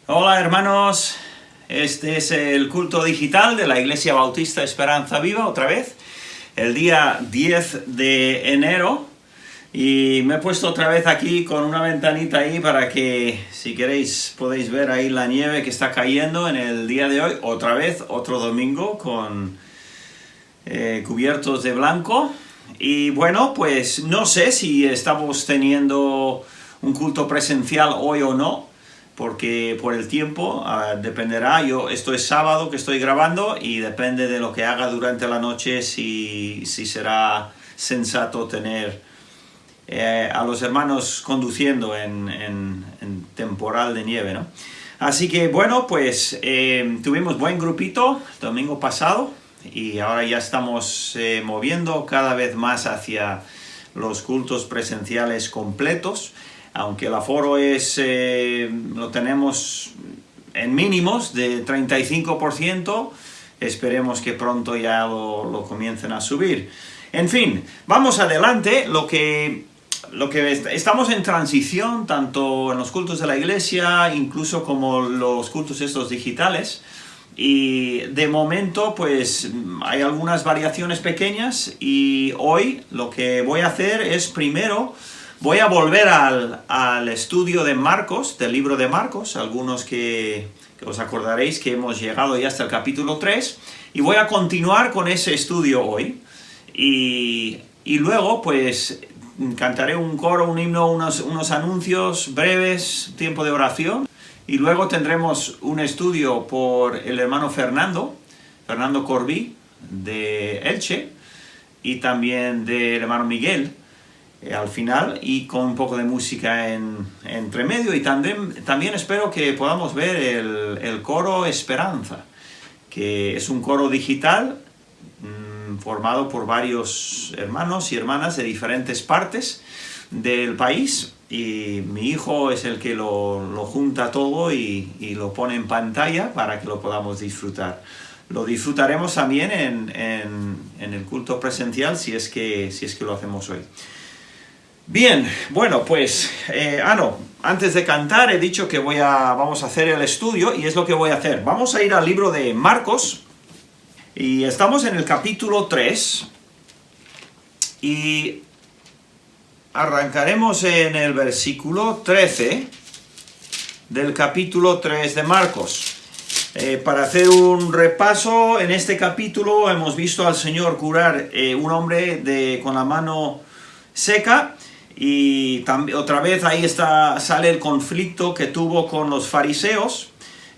Hola hermanos, este es el culto digital de la Iglesia Bautista Esperanza Viva, otra vez, el día 10 de enero, y me he puesto otra vez aquí con una ventanita ahí para que, si queréis, podéis ver ahí la nieve que está cayendo en el día de hoy, otra vez, otro domingo con cubiertos de blanco. Y bueno, pues no sé si estamos teniendo un culto presencial hoy o no, porque por el tiempo dependerá. Esto es sábado que estoy grabando y depende de lo que haga durante la noche si será sensato tener a los hermanos conduciendo en temporal de nieve, ¿no? Así que bueno, pues tuvimos buen grupito el domingo pasado y ahora ya estamos moviendo cada vez más hacia los cultos presenciales completos. Aunque el aforo lo tenemos en mínimos de 35%, esperemos que pronto ya lo comiencen a subir. En fin, vamos adelante. Estamos en transición, tanto en los cultos de la iglesia, incluso como los cultos estos digitales. Y de momento, pues, hay algunas variaciones pequeñas y hoy lo que voy a hacer es primero... Voy a volver al estudio de Marcos, del libro de Marcos, algunos que os acordaréis que hemos llegado ya hasta el capítulo 3, y voy a continuar con ese estudio hoy, y luego pues cantaré un coro, un himno, unos anuncios breves, tiempo de oración, y luego tendremos un estudio por el hermano Fernando Corbí, de Elche, y también del hermano Miguel, al final, y con un poco de música entre medio, y también espero que podamos ver el coro Esperanza, que es un coro digital formado por varios hermanos y hermanas de diferentes partes del país, y mi hijo es el que lo junta todo y lo pone en pantalla para que lo podamos disfrutar. Lo disfrutaremos también en el culto presencial si es que lo hacemos hoy. Bien, bueno, pues, antes de cantar he dicho que vamos a hacer el estudio, y es lo que voy a hacer. Vamos a ir al libro de Marcos, y estamos en el capítulo 3, y arrancaremos en el versículo 13 del capítulo 3 de Marcos. Para hacer un repaso, en este capítulo hemos visto al Señor curar un hombre con la mano seca. Y otra vez ahí sale el conflicto que tuvo con los fariseos.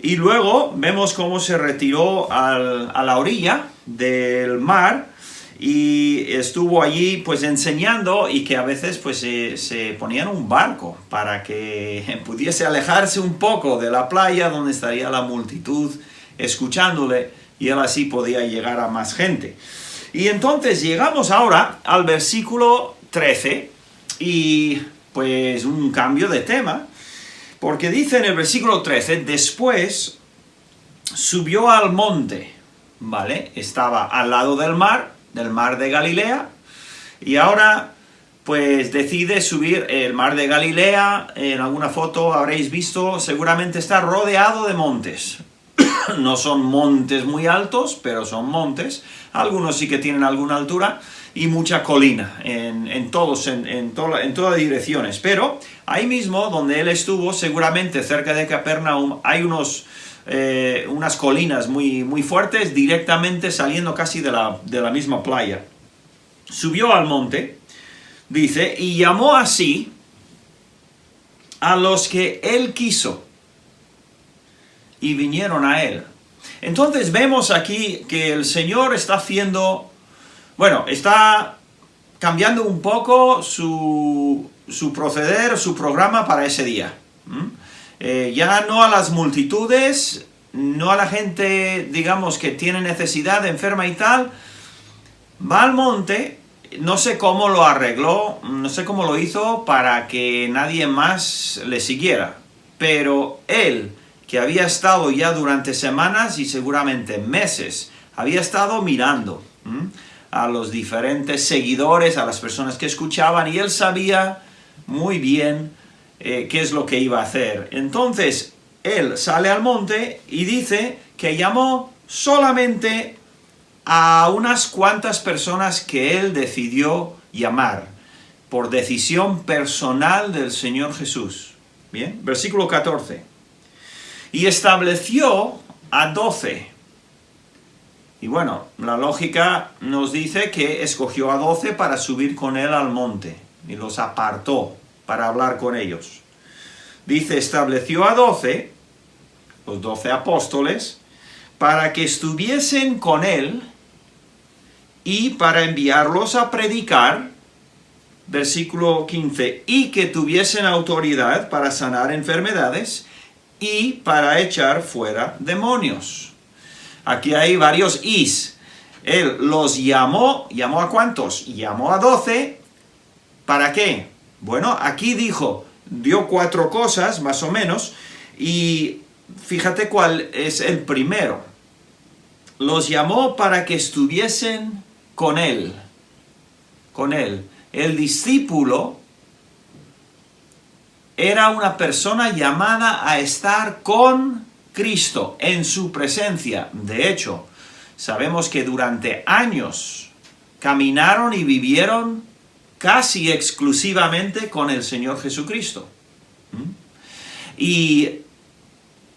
Y luego vemos cómo se retiró a la orilla del mar y estuvo allí pues enseñando, y que a veces pues se ponía en un barco para que pudiese alejarse un poco de la playa donde estaría la multitud escuchándole, y él así podía llegar a más gente. Y entonces llegamos ahora al versículo 13, y pues un cambio de tema, porque dice en el versículo 13, después subió al monte, ¿vale? Estaba al lado del mar de Galilea, y ahora pues decide subir. El mar de Galilea, en alguna foto habréis visto, seguramente está rodeado de montes. No son montes muy altos, pero son montes. Algunos sí que tienen alguna altura, y mucha colina en todas direcciones. Pero ahí mismo donde él estuvo, seguramente cerca de Capernaum, hay unas colinas muy, muy fuertes, directamente saliendo casi de la misma playa. Subió al monte, dice, y llamó así a los que él quiso, y vinieron a él. Entonces vemos aquí que el Señor está cambiando un poco su proceder, su programa para ese día. Ya no a las multitudes, no a la gente, digamos, que tiene necesidad, enferma y tal. Va al monte, no sé cómo lo arregló, no sé cómo lo hizo para que nadie más le siguiera. Pero él, que había estado ya durante semanas y seguramente meses, había estado mirando a los diferentes seguidores, a las personas que escuchaban, y él sabía muy bien qué es lo que iba a hacer. Entonces, él sale al monte y dice que llamó solamente a unas cuantas personas que él decidió llamar, por decisión personal del Señor Jesús. Bien, versículo 14. Y estableció a 12. Y bueno, la lógica nos dice que escogió a 12 para subir con él al monte, y los apartó para hablar con ellos. Dice, estableció a 12, los 12 apóstoles, para que estuviesen con él y para enviarlos a predicar, versículo 15, y que tuviesen autoridad para sanar enfermedades y para echar fuera demonios. Aquí hay varios is. Él los llamó. ¿Llamó a cuántos? Llamó a 12. ¿Para qué? Bueno, aquí dio 4 cosas, más o menos, y fíjate cuál es el primero. Los llamó para que estuviesen con él. Con él. El discípulo era una persona llamada a estar con Cristo, en su presencia. De hecho, sabemos que durante años caminaron y vivieron casi exclusivamente con el Señor Jesucristo. Y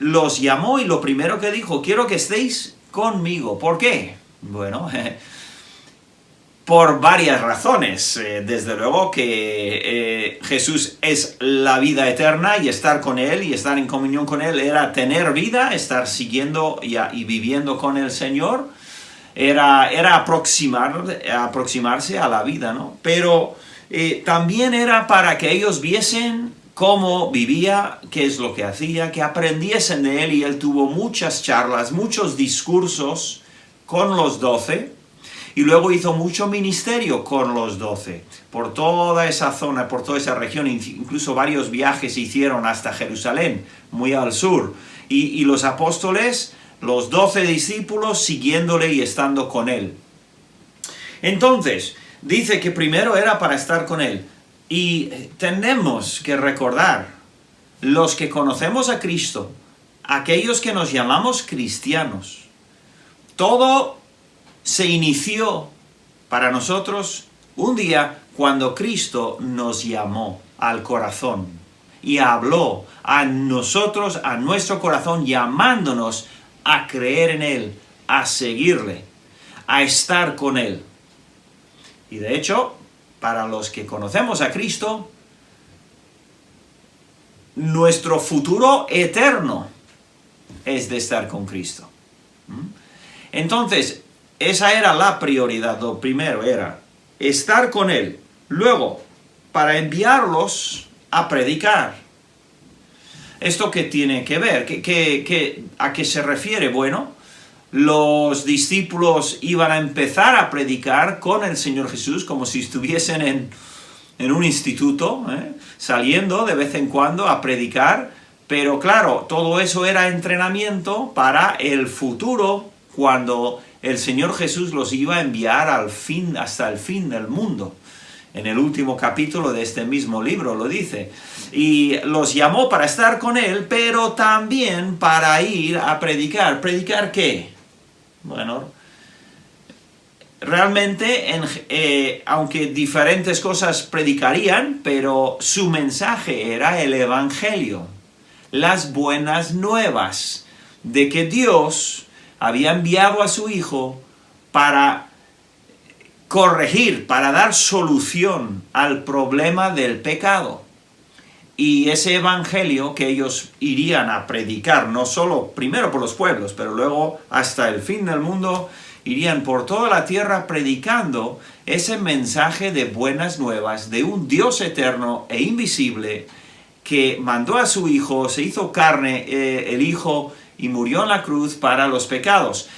los llamó y lo primero que dijo, quiero que estéis conmigo. ¿Por qué? Bueno, por varias razones. Desde luego que Jesús es la vida eterna y estar con Él y estar en comunión con Él era tener vida, estar siguiendo y viviendo con el Señor, era aproximarse a la vida, ¿no? Pero también era para que ellos viesen cómo vivía, qué es lo que hacía, que aprendiesen de Él, y Él tuvo muchas charlas, muchos discursos con los 12, y luego hizo mucho ministerio con los 12, por toda esa zona, por toda esa región, incluso varios viajes hicieron hasta Jerusalén, muy al sur, y los apóstoles, los 12 discípulos, siguiéndole y estando con él. Entonces, dice que primero era para estar con él, y tenemos que recordar, los que conocemos a Cristo, aquellos que nos llamamos cristianos, todo se inició para nosotros un día cuando Cristo nos llamó al corazón y habló a nosotros, a nuestro corazón, llamándonos a creer en Él, a seguirle, a estar con Él. Y de hecho, para los que conocemos a Cristo, nuestro futuro eterno es de estar con Cristo. Entonces, esa era la prioridad. Lo primero era estar con Él. Luego, para enviarlos a predicar. ¿Esto qué tiene que ver? ¿A qué se refiere? Bueno, los discípulos iban a empezar a predicar con el Señor Jesús como si estuviesen en un instituto, saliendo de vez en cuando a predicar. Pero claro, todo eso era entrenamiento para el futuro, cuando el Señor Jesús los iba a enviar hasta el fin del mundo. En el último capítulo de este mismo libro lo dice. Y los llamó para estar con Él, pero también para ir a predicar. ¿Predicar qué? Bueno, realmente, aunque diferentes cosas predicarían, pero su mensaje era el Evangelio. Las buenas nuevas de que Dios había enviado a su Hijo para corregir, para dar solución al problema del pecado. Y ese evangelio que ellos irían a predicar, no solo primero por los pueblos, pero luego hasta el fin del mundo, irían por toda la tierra predicando ese mensaje de buenas nuevas de un Dios eterno e invisible que mandó a su Hijo, se hizo carne, el Hijo, y murió en la cruz para los pecados.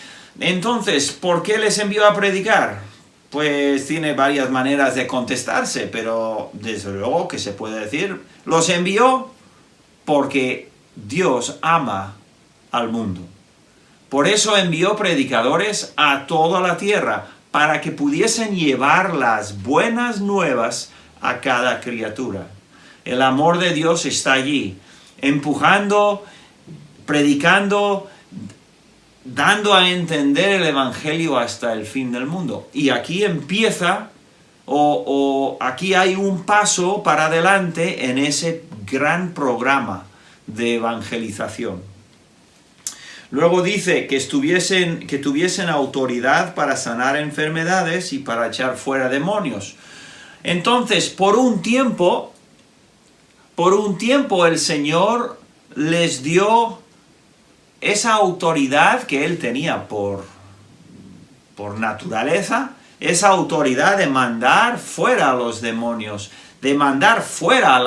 Entonces, ¿por qué les envió a predicar? Pues tiene varias maneras de contestarse, pero desde luego que se puede decir, los envió porque Dios ama al mundo. Por eso envió predicadores a toda la tierra, para que pudiesen llevar las buenas nuevas a cada criatura. El amor de Dios está allí, empujando predicando, dando a entender el Evangelio hasta el fin del mundo. Y aquí empieza, aquí hay un paso para adelante en ese gran programa de evangelización. Luego dice que tuviesen autoridad para sanar enfermedades y para echar fuera demonios. Entonces, por un tiempo el Señor les dio esa autoridad que Él tenía por naturaleza, esa autoridad de mandar fuera a los demonios, de mandar fuera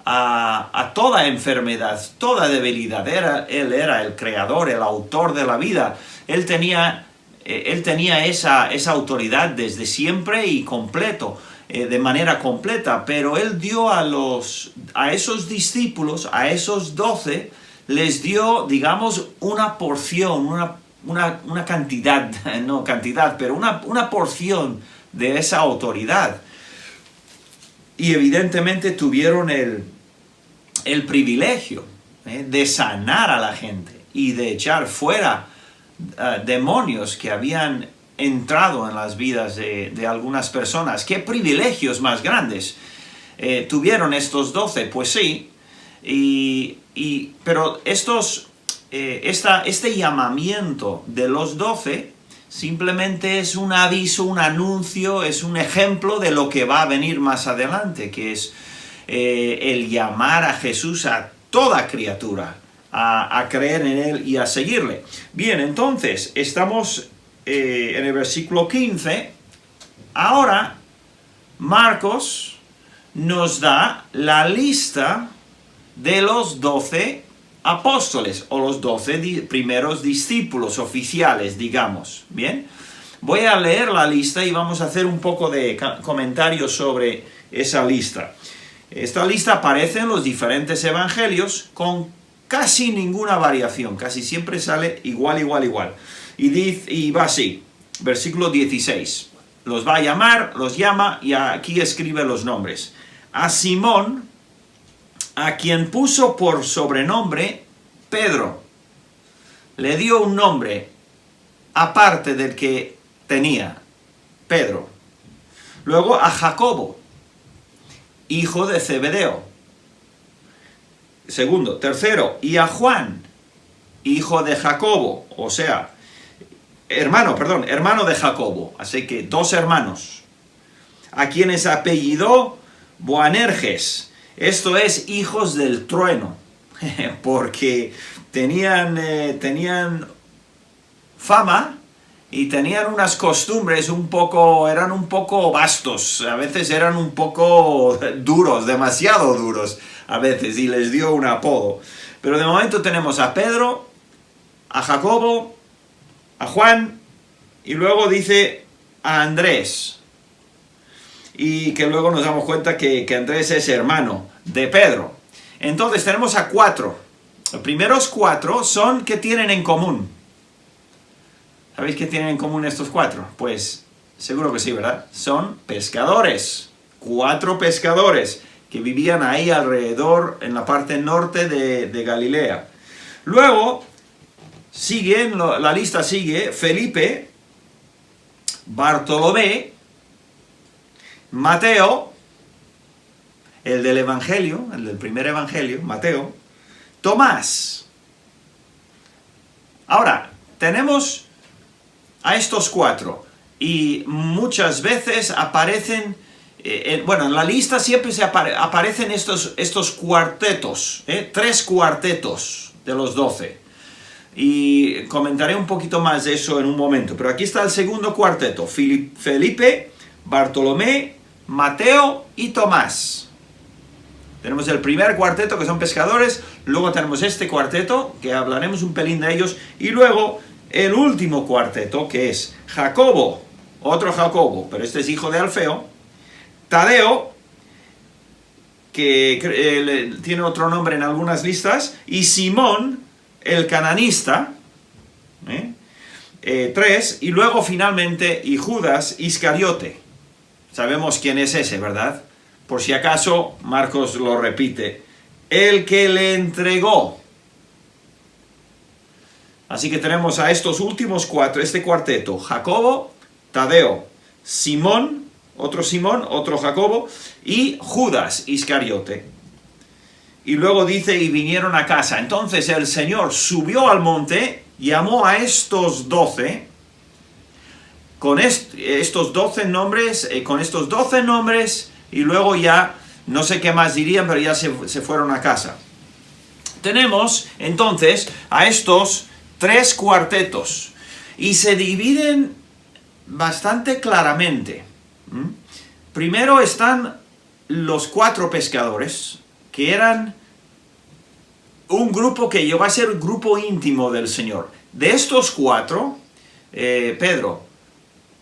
a toda enfermedad, toda debilidad. Él era el creador, el autor de la vida. Él tenía esa autoridad desde siempre y completo, de manera completa, pero Él dio a esos discípulos, a esos 12, les dio, digamos, una porción, una cantidad, no cantidad, pero una porción de esa autoridad. Y evidentemente tuvieron el privilegio de sanar a la gente y de echar fuera demonios que habían entrado en las vidas de algunas personas. ¡Qué privilegios más grandes tuvieron estos 12! Pues sí, pero este llamamiento de los 12 simplemente es un aviso, un anuncio, es un ejemplo de lo que va a venir más adelante, que es el llamar a Jesús a toda criatura a creer en Él y a seguirle. Bien, entonces, estamos en el versículo 15. Ahora, Marcos nos da la lista de los 12 apóstoles, o los 12 primeros discípulos oficiales, digamos. Bien, voy a leer la lista y vamos a hacer un poco de comentarios sobre esa lista. Esta lista aparece en los diferentes evangelios con casi ninguna variación, casi siempre sale igual. Y va así, versículo 16. Los va a llamar, los llama y aquí escribe los nombres. A Simón, a quien puso por sobrenombre Pedro, le dio un nombre aparte del que tenía, Pedro. Luego a Jacobo, hijo de Zebedeo. Segundo, tercero, y a Juan, hijo de Jacobo, o sea, hermano de Jacobo, así que 2 hermanos, a quienes apellidó Boanerges, esto es, hijos del trueno, porque tenían fama y tenían unas costumbres eran un poco vastos, a veces eran un poco duros, demasiado duros a veces, y les dio un apodo. Pero de momento tenemos a Pedro, a Jacobo, a Juan, y luego dice a Andrés, y que luego nos damos cuenta que Andrés es hermano de Pedro. Entonces tenemos a 4. Los primeros 4 son, ¿qué tienen en común? ¿Sabéis qué tienen en común estos 4? Pues seguro que sí, ¿verdad? Son pescadores. 4 pescadores que vivían ahí alrededor, en la parte norte de Galilea. Luego, la lista sigue Felipe, Bartolomé, Mateo, el del Evangelio, el del primer Evangelio, Mateo, Tomás. Ahora, tenemos a estos 4 y muchas veces aparecen, en la lista siempre aparecen estos cuartetos, 3 cuartetos de los 12. Y comentaré un poquito más de eso en un momento. Pero aquí está el segundo cuarteto, Felipe, Bartolomé, Mateo y Tomás. Tenemos el primer cuarteto, que son pescadores. Luego tenemos este cuarteto, que hablaremos un pelín de ellos. Y luego el último cuarteto, que es Jacobo, otro Jacobo, pero este es hijo de Alfeo. Tadeo, que tiene otro nombre en algunas listas. Y Simón, el cananista. 3. Y luego finalmente, y Judas Iscariote. Sabemos quién es ese, ¿verdad? Por si acaso, Marcos lo repite. El que le entregó Así que tenemos a estos últimos cuatro, este cuarteto: Jacobo, Tadeo, Simón, otro Jacobo, y Judas Iscariote. Y luego dice, y vinieron a casa. Entonces el Señor subió al monte, llamó a estos 12, con estos 12 nombres, y luego ya, no sé qué más dirían, pero ya se fueron a casa. Tenemos entonces a estos 3 cuartetos, y se dividen bastante claramente. Primero están los 4 pescadores, que eran un grupo que llegó a ser un grupo íntimo del Señor. De estos 4, Pedro,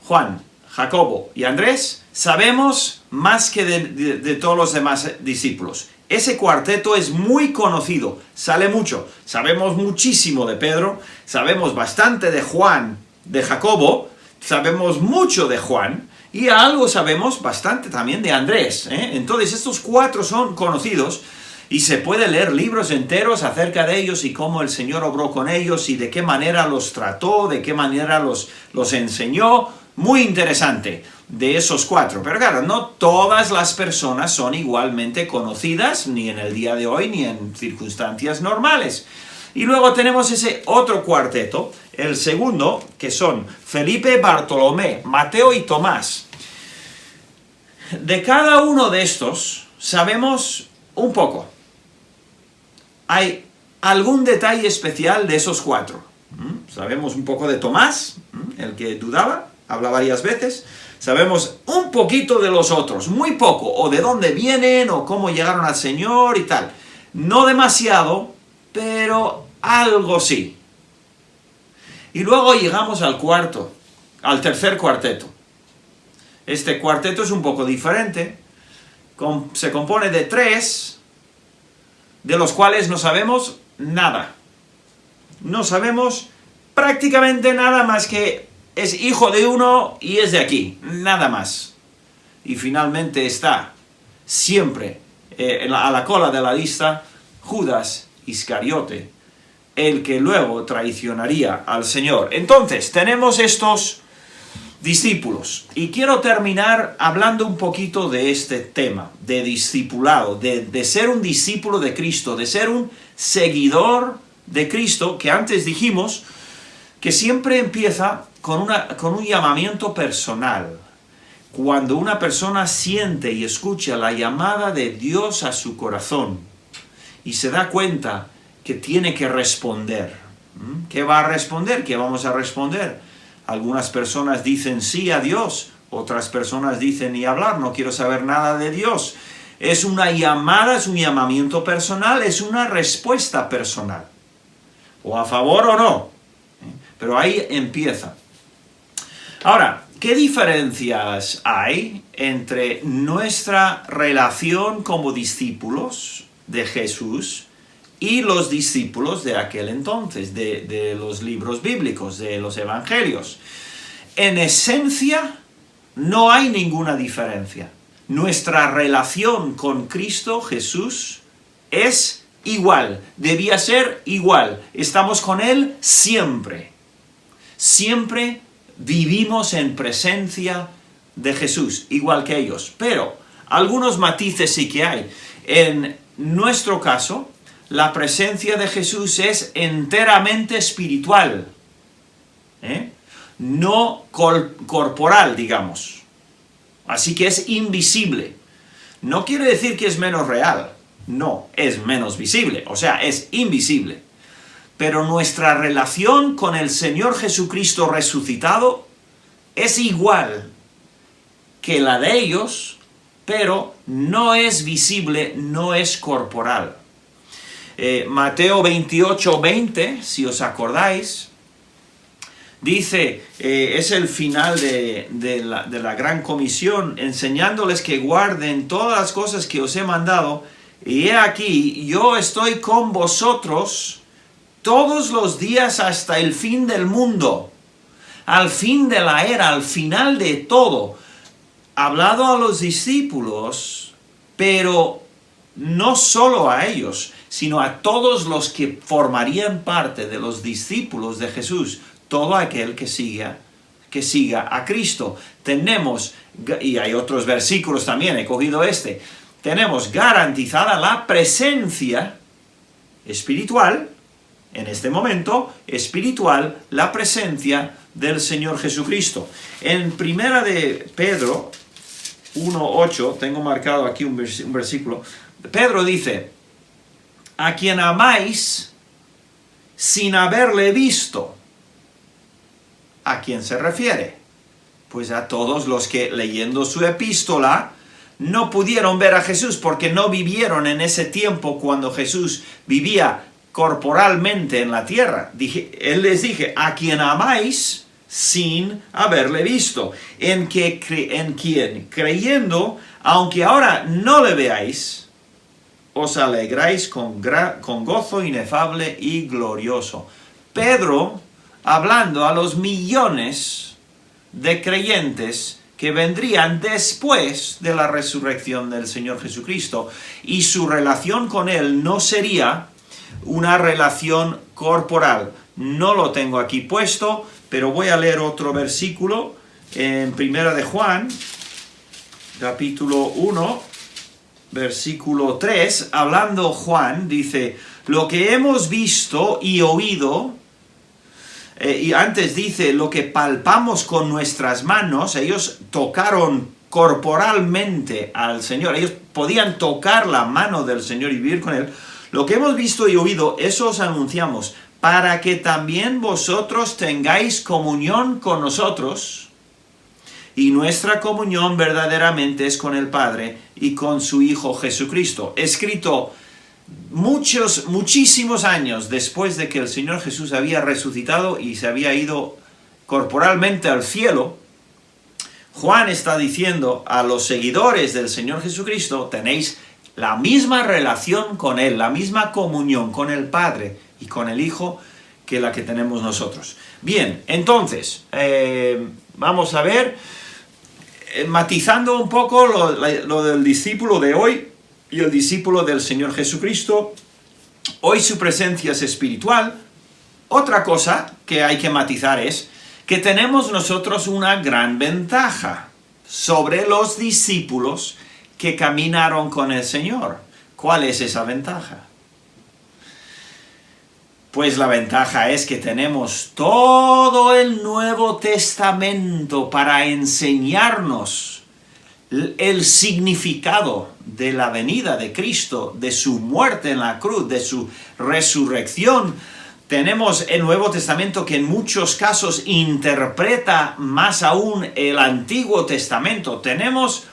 Juan, Jacobo y Andrés, sabemos más que de todos los demás discípulos. Ese cuarteto es muy conocido, sale mucho. Sabemos muchísimo de Pedro, sabemos bastante de Juan, de Jacobo, sabemos mucho de Juan, y algo sabemos bastante también de Andrés. Entonces estos 4 son conocidos, y se puede leer libros enteros acerca de ellos y cómo el Señor obró con ellos y de qué manera los trató, de qué manera los enseñó. Muy interesante de esos 4. Pero claro, no todas las personas son igualmente conocidas, ni en el día de hoy, ni en circunstancias normales. Y luego tenemos ese otro cuarteto, el segundo, que son Felipe, Bartolomé, Mateo y Tomás. De cada uno de estos sabemos un poco. Hay algún detalle especial de esos 4. Sabemos un poco de Tomás, el que dudaba, habla varias veces. Sabemos un poquito de los otros, muy poco, o de dónde vienen, o cómo llegaron al Señor y tal. No demasiado, pero algo sí. Y luego llegamos al tercer cuarteto. Este cuarteto es un poco diferente. Se compone de 3, de los cuales no sabemos nada. No sabemos prácticamente nada más que es hijo de uno y es de aquí, nada más. Y finalmente está siempre a la cola de la lista Judas Iscariote, el que luego traicionaría al Señor. Entonces, tenemos estos discípulos. Y quiero terminar hablando un poquito de este tema, de discipulado, de ser un discípulo de Cristo, de ser un seguidor de Cristo, que antes dijimos que siempre empieza con un llamamiento personal. Cuando una persona siente y escucha la llamada de Dios a su corazón y se da cuenta que tiene que responder. ¿Qué va a responder? ¿Qué vamos a responder? Algunas personas dicen sí a Dios, otras personas dicen ni hablar, no quiero saber nada de Dios. Es una llamada, es un llamamiento personal, es una respuesta personal. O a favor o no. Pero ahí empieza. Ahora, ¿qué diferencias hay entre nuestra relación como discípulos de Jesús y los discípulos de aquel entonces, de los libros bíblicos, de los evangelios? En esencia, no hay ninguna diferencia. Nuestra relación con Cristo Jesús es igual, debía ser igual. Estamos con Él siempre. Siempre vivimos en presencia de Jesús, igual que ellos. Pero algunos matices sí que hay. En nuestro caso, la presencia de Jesús es enteramente espiritual, no corporal, digamos. Así que es invisible. No quiere decir que es menos real. No, es menos visible, o sea, es invisible. Pero nuestra relación con el Señor Jesucristo resucitado es igual que la de ellos, pero no es visible, no es corporal. Mateo 28:20, si os acordáis, dice, es el final de la gran comisión, enseñándoles que guarden todas las cosas que os he mandado, y he aquí, yo estoy con vosotros todos los días hasta el fin del mundo, al fin de la era, al final de todo. Hablado a los discípulos, pero no solo a ellos, sino a todos los que formarían parte de los discípulos de Jesús, todo aquel que siga a Cristo. Tenemos, y hay otros versículos también, he cogido tenemos garantizada la presencia espiritual, en este momento, espiritual, la presencia del Señor Jesucristo. En primera de Pedro 1:8, tengo marcado aquí un versículo, Pedro dice, a quien amáis sin haberle visto. ¿A quién se refiere? Pues a todos los que leyendo su epístola no pudieron ver a Jesús porque no vivieron en ese tiempo cuando Jesús vivía corporalmente en la tierra. Él les dije, a quien amáis sin haberle visto, en quien creyendo, aunque ahora no le veáis, os alegráis con gozo inefable y glorioso. Pedro, hablando a los millones de creyentes que vendrían después de la resurrección del Señor Jesucristo, y su relación con Él no sería una relación corporal. No lo tengo aquí puesto, pero voy a leer otro versículo en Primera de Juan, capítulo 1, versículo 3, hablando Juan, dice, lo que hemos visto y oído, y antes dice, lo que palpamos con nuestras manos, ellos tocaron corporalmente al Señor, ellos podían tocar la mano del Señor y vivir con Él. Lo que hemos visto y oído, eso os anunciamos, para que también vosotros tengáis comunión con nosotros, y nuestra comunión verdaderamente es con el Padre y con su Hijo Jesucristo. Escrito muchísimos años después de que el Señor Jesús había resucitado y se había ido corporalmente al cielo, Juan está diciendo a los seguidores del Señor Jesucristo, tenéis la misma relación con Él, la misma comunión con el Padre y con el Hijo que la que tenemos nosotros. Bien, entonces, vamos a ver, matizando un poco lo del discípulo de hoy y el discípulo del Señor Jesucristo. Hoy su presencia es espiritual. Otra cosa que hay que matizar es que tenemos nosotros una gran ventaja sobre los discípulos que caminaron con el Señor. ¿Cuál es esa ventaja? Pues la ventaja es que tenemos todo el Nuevo Testamento para enseñarnos el significado de la venida de Cristo, de su muerte en la cruz, de su resurrección. Tenemos el Nuevo Testamento que en muchos casos interpreta más aún el Antiguo Testamento. Tenemos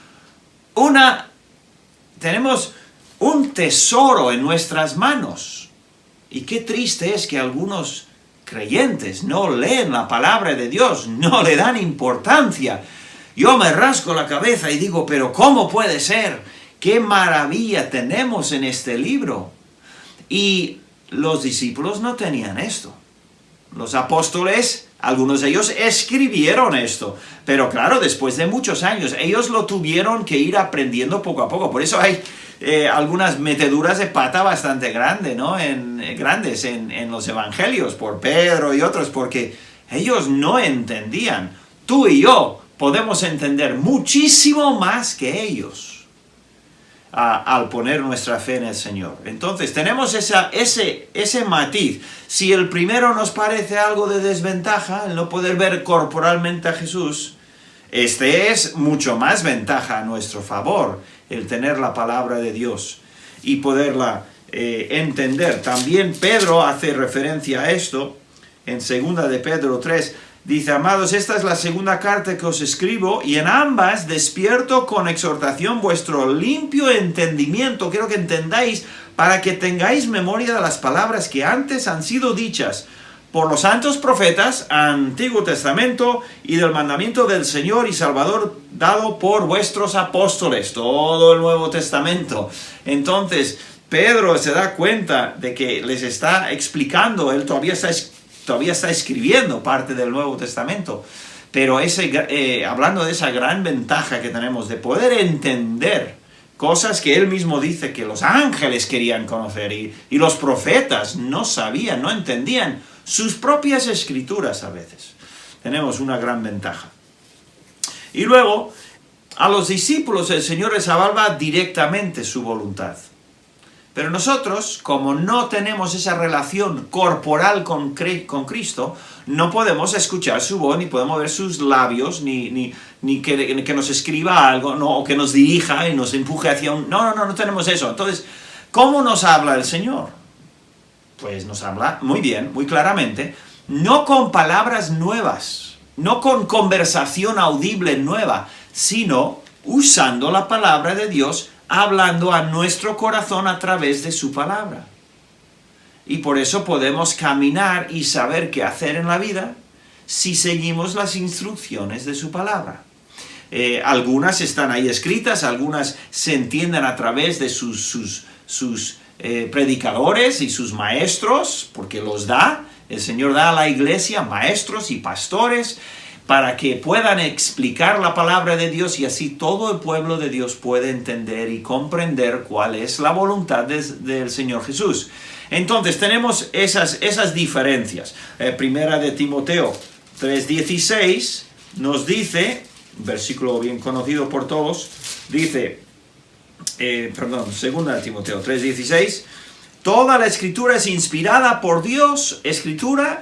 un tesoro en nuestras manos. Y qué triste es que algunos creyentes no leen la palabra de Dios, no le dan importancia. Yo me rasco la cabeza y digo, pero ¿cómo puede ser? ¡Qué maravilla tenemos en este libro! Y los discípulos no tenían esto. Los apóstoles, algunos de ellos escribieron esto, pero claro, después de muchos años, ellos lo tuvieron que ir aprendiendo poco a poco. Por eso hay algunas meteduras de pata bastante grandes, ¿no? Grandes en los evangelios, por Pedro y otros, porque ellos no entendían. Tú y yo podemos entender muchísimo más que ellos al poner nuestra fe en el Señor. Entonces tenemos ese matiz. Si el primero nos parece algo de desventaja, el no poder ver corporalmente a Jesús, este es mucho más ventaja a nuestro favor, el tener la palabra de Dios y poderla entender. También Pedro hace referencia a esto en 2 de Pedro 3. Dice, amados, esta es la segunda carta que os escribo, y en ambas despierto con exhortación vuestro limpio entendimiento. Quiero que entendáis, para que tengáis memoria de las palabras que antes han sido dichas por los santos profetas, Antiguo Testamento, y del mandamiento del Señor y Salvador dado por vuestros apóstoles, todo el Nuevo Testamento. Entonces, Pedro se da cuenta de que les está explicando, él todavía está escribiendo parte del Nuevo Testamento, pero hablando de esa gran ventaja que tenemos de poder entender Cosas que él mismo dice que los ángeles querían conocer y los profetas no sabían, no entendían sus propias escrituras a veces. Tenemos una gran ventaja. Y luego, a los discípulos el Señor les hablaba directamente su voluntad. Pero nosotros, como no tenemos esa relación corporal con Cristo, no podemos escuchar su voz, ni podemos ver sus labios, ni que nos escriba algo, no, o que nos dirija y nos empuje hacia un... No tenemos eso. Entonces, ¿cómo nos habla el Señor? Pues nos habla muy bien, muy claramente, no con palabras nuevas, no con conversación audible nueva, sino usando la palabra de Dios, hablando a nuestro corazón a través de su palabra. Y por eso podemos caminar y saber qué hacer en la vida si seguimos las instrucciones de su palabra. Algunas están ahí escritas, algunas se entienden a través de sus predicadores y sus maestros, porque los da. El Señor da a la iglesia maestros y pastores para que puedan explicar la palabra de Dios y así todo el pueblo de Dios puede entender y comprender cuál es la voluntad del Señor Jesús. Entonces tenemos esas diferencias. Primera de Timoteo 3:16 nos dice, versículo bien conocido por todos, dice, segunda de Timoteo 3:16, toda la escritura es inspirada por Dios, escrito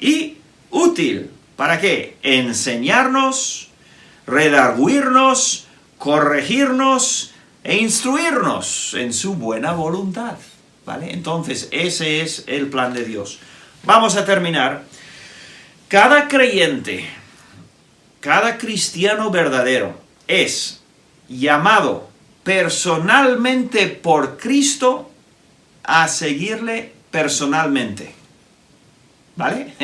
y útil. ¿Para qué? Enseñarnos, redarguirnos, corregirnos e instruirnos en su buena voluntad. ¿Vale? Entonces, ese es el plan de Dios. Vamos a terminar. Cada creyente, cada cristiano verdadero es llamado personalmente por Cristo a seguirle personalmente. ¿Vale?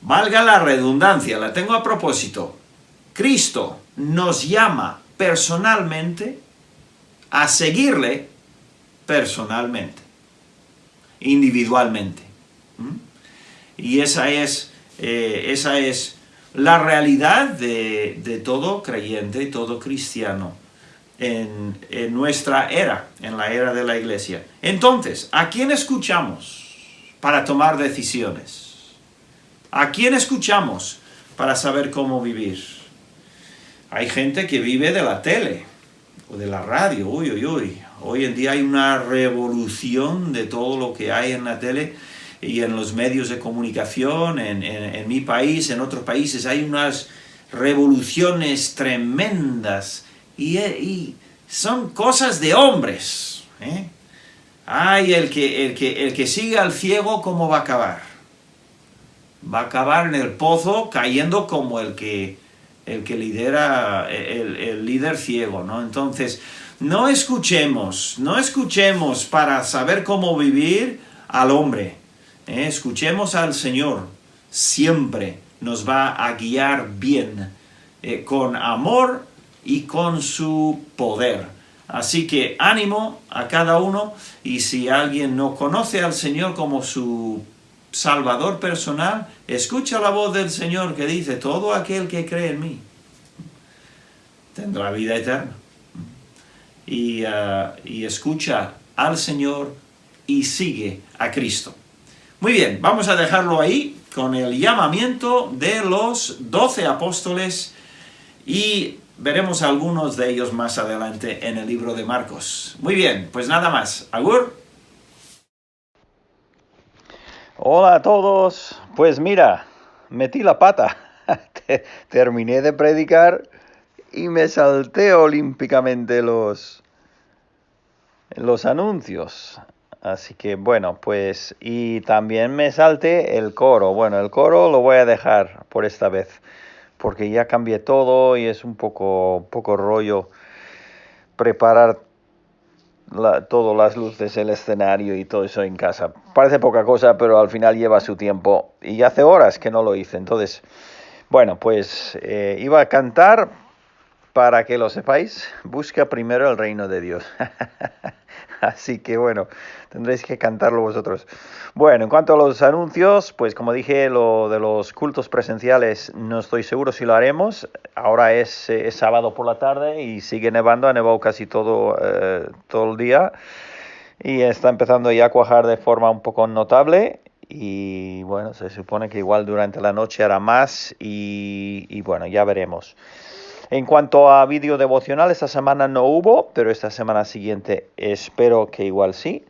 Valga la redundancia, la tengo a propósito. Cristo nos llama personalmente a seguirle personalmente, individualmente. Y esa es la realidad de todo creyente y todo cristiano en nuestra era, en la era de la iglesia. Entonces, ¿a quién escuchamos para tomar decisiones? ¿A quién escuchamos para saber cómo vivir? Hay gente que vive de la tele o de la radio. Hoy en día hay una revolución de todo lo que hay en la tele y en los medios de comunicación. En mi país, en otros países, hay unas revoluciones tremendas y son cosas de hombres. Ay, el que sigue al ciego, ¿cómo va a acabar? Va a acabar en el pozo cayendo como el que lidera, el líder ciego, ¿no? Entonces, no escuchemos para saber cómo vivir al hombre. Escuchemos al Señor. Siempre nos va a guiar bien, con amor y con su poder. Así que ánimo a cada uno, y si alguien no conoce al Señor como su Salvador personal, escucha la voz del Señor que dice, todo aquel que cree en mí tendrá vida eterna. Y escucha al Señor y sigue a Cristo. Muy bien, vamos a dejarlo ahí con el llamamiento de los 12 apóstoles y veremos algunos de ellos más adelante en el libro de Marcos. Muy bien, pues nada más. Agur. Hola a todos. Pues mira, metí la pata. Terminé de predicar y me salté olímpicamente los anuncios. Así que bueno, pues y también me salté el coro. Bueno, el coro lo voy a dejar por esta vez, porque ya cambié todo y es un poco rollo preparar todas las luces, el escenario y todo eso en casa. Parece poca cosa, pero al final lleva su tiempo y hace horas que no lo hice. Entonces, bueno, pues iba a cantar, para que lo sepáis, busca primero el reino de Dios. Así que bueno, tendréis que cantarlo vosotros. Bueno, en cuanto a los anuncios, pues como dije, lo de los cultos presenciales no estoy seguro si lo haremos. Ahora es sábado por la tarde y sigue nevando, ha nevado casi todo el día y está empezando ya a cuajar de forma un poco notable. Y bueno, se supone que igual durante la noche hará más y bueno, ya veremos. En cuanto a vídeo devocional, esta semana no hubo, pero esta semana siguiente espero que igual sí.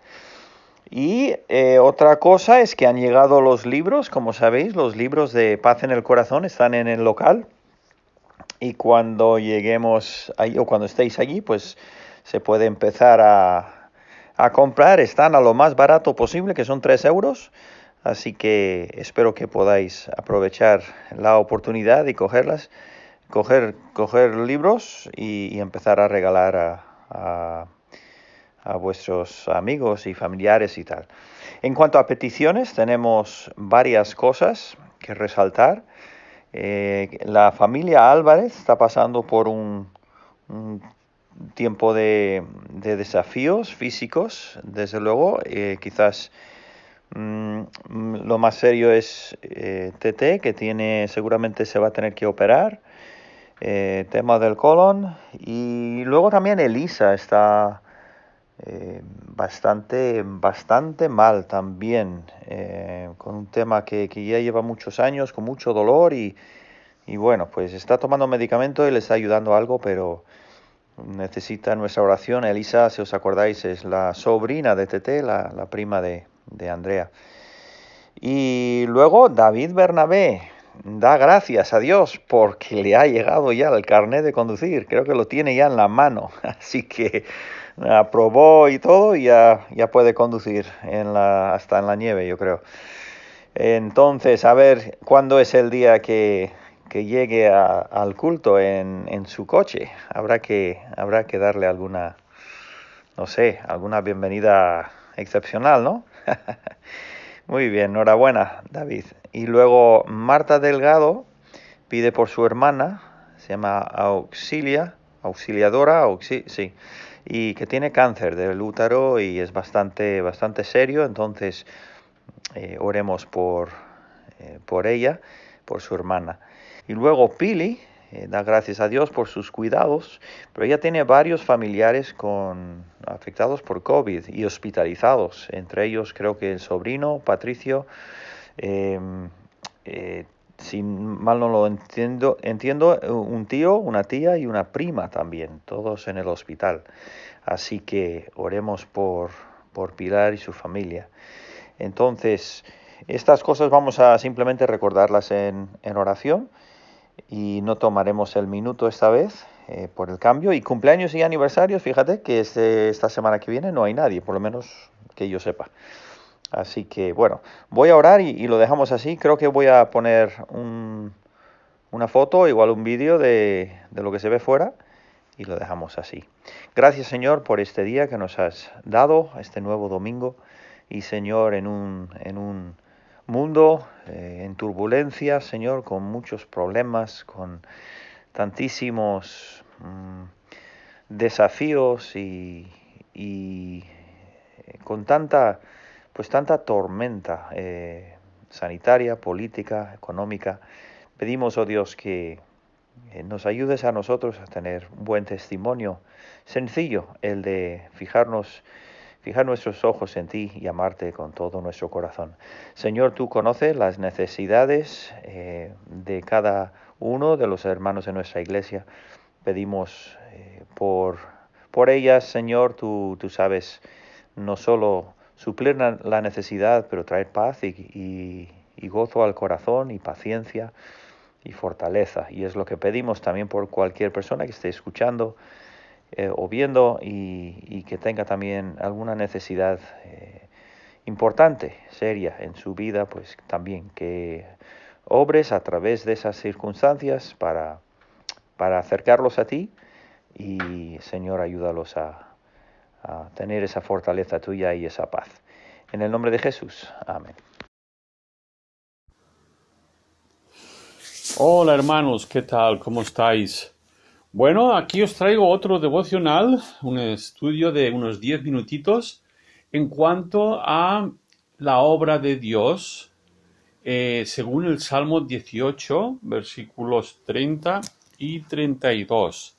Y otra cosa es que han llegado los libros, como sabéis, los libros de Paz en el Corazón están en el local. Y cuando lleguemos ahí o cuando estéis allí, pues se puede empezar a comprar. Están a lo más barato posible, que son 3 euros. Así que espero que podáis aprovechar la oportunidad y cogerlas, coger libros y empezar a regalar a vuestros amigos y familiares y tal. En cuanto a peticiones, tenemos varias cosas que resaltar. La familia Álvarez está pasando por un tiempo de desafíos físicos, desde luego. Quizás lo más serio es TT, que seguramente se va a tener que operar. Tema del colon. Y luego también Elisa está bastante mal también, con un tema que ya lleva muchos años, con mucho dolor y bueno, pues está tomando medicamento y le está ayudando algo, pero necesita nuestra oración. Elisa, si os acordáis, es la sobrina de Tete, la prima de Andrea. Y luego David Bernabé da gracias a Dios porque le ha llegado ya el carnet de conducir. Creo que lo tiene ya en la mano. Así que aprobó y todo y ya puede conducir hasta en la nieve, yo creo. Entonces, a ver cuándo es el día que llegue al culto en su coche. Habrá que darle alguna, no sé, alguna bienvenida excepcional, ¿no? Muy bien, enhorabuena, David. Y luego Marta Delgado pide por su hermana, se llama Auxiliadora, sí, y que tiene cáncer del útero y es bastante serio, entonces oremos por ella, por su hermana. Y luego Pili da gracias a Dios por sus cuidados, pero ella tiene varios familiares afectados por COVID y hospitalizados, entre ellos creo que el sobrino, Patricio, eh, si mal no lo entiendo, un tío, una tía y una prima también, todos en el hospital. Así que oremos por Pilar y su familia. Entonces, estas cosas vamos a simplemente recordarlas en oración y no tomaremos el minuto esta vez por el cambio. Y cumpleaños y aniversarios, fíjate que esta semana que viene no hay nadie, por lo menos que yo sepa. Así que bueno, voy a orar y lo dejamos así. Creo que voy a poner una foto, igual un vídeo de lo que se ve fuera y lo dejamos así. Gracias, Señor, por este día que nos has dado, este nuevo domingo. Y Señor, en un mundo en turbulencia, Señor, con muchos problemas, con tantísimos desafíos y con tanta tormenta sanitaria, política, económica. Pedimos, oh Dios, que nos ayudes a nosotros a tener un buen testimonio sencillo, el de fijar nuestros ojos en ti y amarte con todo nuestro corazón. Señor, tú conoces las necesidades de cada uno de los hermanos de nuestra iglesia. Pedimos por ellas, Señor, tú sabes no solo suplir la necesidad, pero traer paz y gozo al corazón y paciencia y fortaleza. Y es lo que pedimos también por cualquier persona que esté escuchando o viendo y que tenga también alguna necesidad importante, seria en su vida, pues también que obres a través de esas circunstancias para acercarlos a ti y, Señor, ayúdalos a tener esa fortaleza tuya y esa paz. En el nombre de Jesús. Amén. Hola hermanos, ¿qué tal? ¿Cómo estáis? Bueno, aquí os traigo otro devocional, un estudio de unos 10 minutitos en cuanto a la obra de Dios, según el Salmo 18, versículos 30 y 32.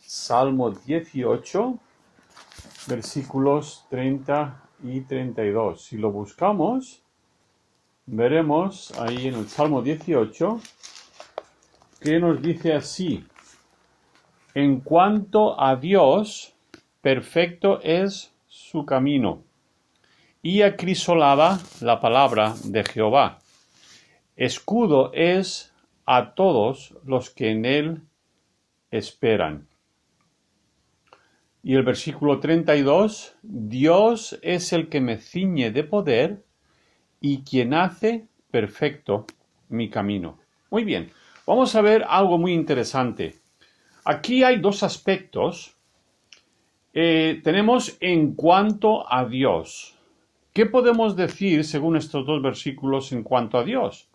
Salmo 18, versículos 30 y 32. Si lo buscamos, veremos ahí en el Salmo 18 que nos dice así: en cuanto a Dios, perfecto es su camino, y acrisolada la palabra de Jehová. Escudo es a todos los que en él esperan. Y el versículo 32, Dios es el que me ciñe de poder y quien hace perfecto mi camino. Muy bien, vamos a ver algo muy interesante. Aquí hay dos aspectos. Tenemos en cuanto a Dios. ¿Qué podemos decir según estos dos versículos en cuanto a Dios?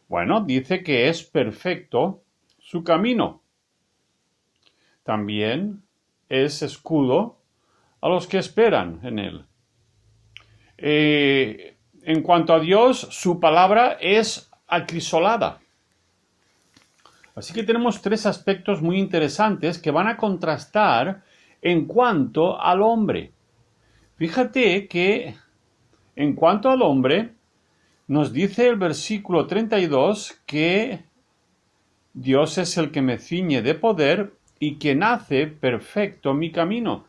Bueno, dice que es perfecto su camino. También es escudo a los que esperan en él. En cuanto a Dios, su palabra es acrisolada. Así que tenemos tres aspectos muy interesantes que van a contrastar en cuanto al hombre. Fíjate que en cuanto al hombre, nos dice el versículo 32 que Dios es el que me ciñe de poder y quien hace perfecto mi camino.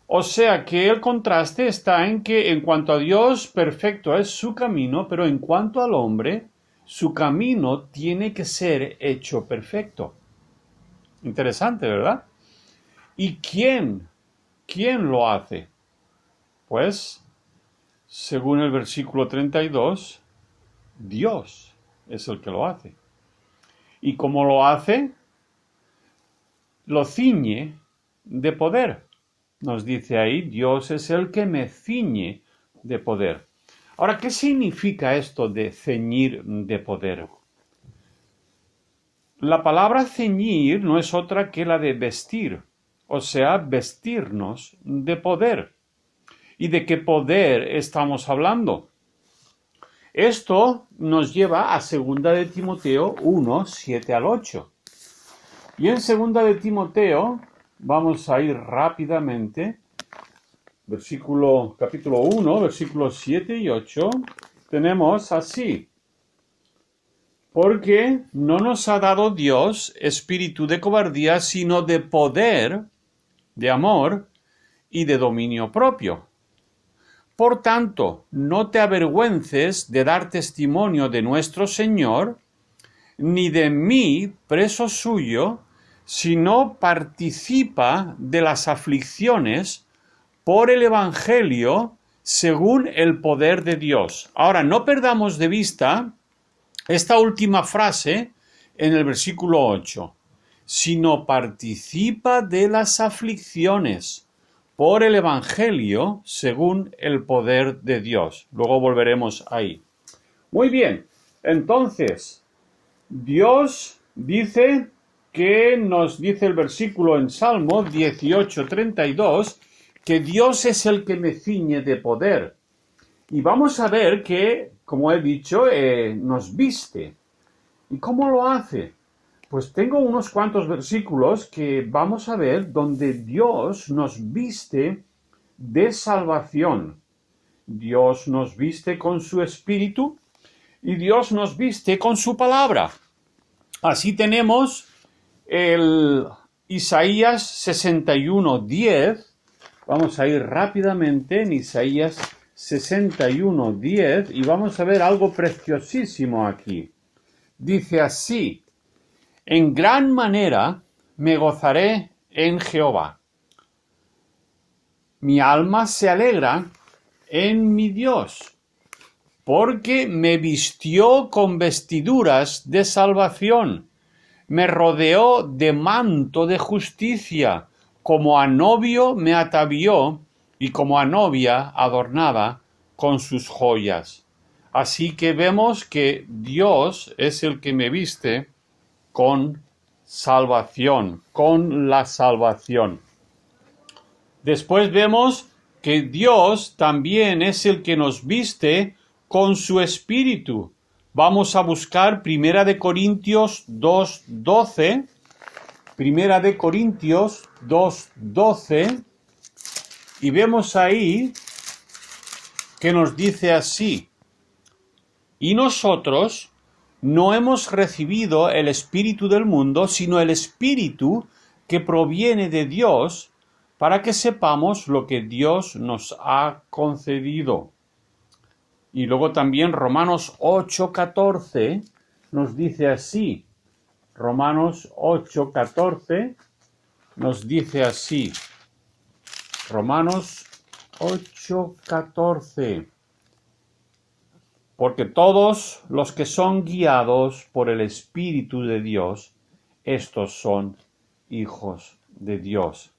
O sea que el contraste está en que en cuanto a Dios, perfecto es su camino, pero en cuanto al hombre, su camino tiene que ser hecho perfecto. Interesante, ¿verdad? ¿Y quién lo hace? Pues, según el versículo 32, Dios es el que lo hace. ¿Y cómo lo hace? Lo ciñe de poder. Nos dice ahí, Dios es el que me ciñe de poder. Ahora, ¿qué significa esto de ceñir de poder? La palabra ceñir no es otra que la de vestir, o sea, vestirnos de poder. ¿Y de qué poder estamos hablando? Esto nos lleva a 2 de Timoteo 1, 7 al 8. Y en 2 de Timoteo, vamos a ir rápidamente, capítulo 1, versículos 7 y 8, tenemos así: porque no nos ha dado Dios espíritu de cobardía, sino de poder, de amor y de dominio propio. Por tanto, no te avergüences de dar testimonio de nuestro Señor, ni de mí, preso suyo, sino participa de las aflicciones por el Evangelio según el poder de Dios. Ahora, no perdamos de vista esta última frase en el versículo 8, sino participa de las aflicciones por el Evangelio según el poder de Dios. Luego volveremos ahí. Muy bien, entonces, Dios dice que nos dice el versículo en Salmo 18:32, que Dios es el que me ciñe de poder. Y vamos a ver que, como he dicho, nos viste. ¿Y cómo lo hace? Pues tengo unos cuantos versículos que vamos a ver donde Dios nos viste de salvación. Dios nos viste con su espíritu y Dios nos viste con su palabra. Así tenemos el Isaías 61:10. Vamos a ir rápidamente en Isaías 61:10 y vamos a ver algo preciosísimo aquí. Dice así: en gran manera me gozaré en Jehová. Mi alma se alegra en mi Dios, porque me vistió con vestiduras de salvación, me rodeó de manto de justicia, como a novio me atavió y como a novia adornada con sus joyas. Así que vemos que Dios es el que me viste con salvación, con la salvación. Después vemos que Dios también es el que nos viste con su Espíritu. Vamos a buscar 1 Corintios 2:12. 1 Corintios 2:12. Y vemos ahí que nos dice así: y nosotros no hemos recibido el espíritu del mundo, sino el Espíritu que proviene de Dios, para que sepamos lo que Dios nos ha concedido. Y luego también Romanos 8:14 nos dice así. Romanos 8:14 nos dice así. Romanos 8:14. Porque todos los que son guiados por el Espíritu de Dios, estos son hijos de Dios.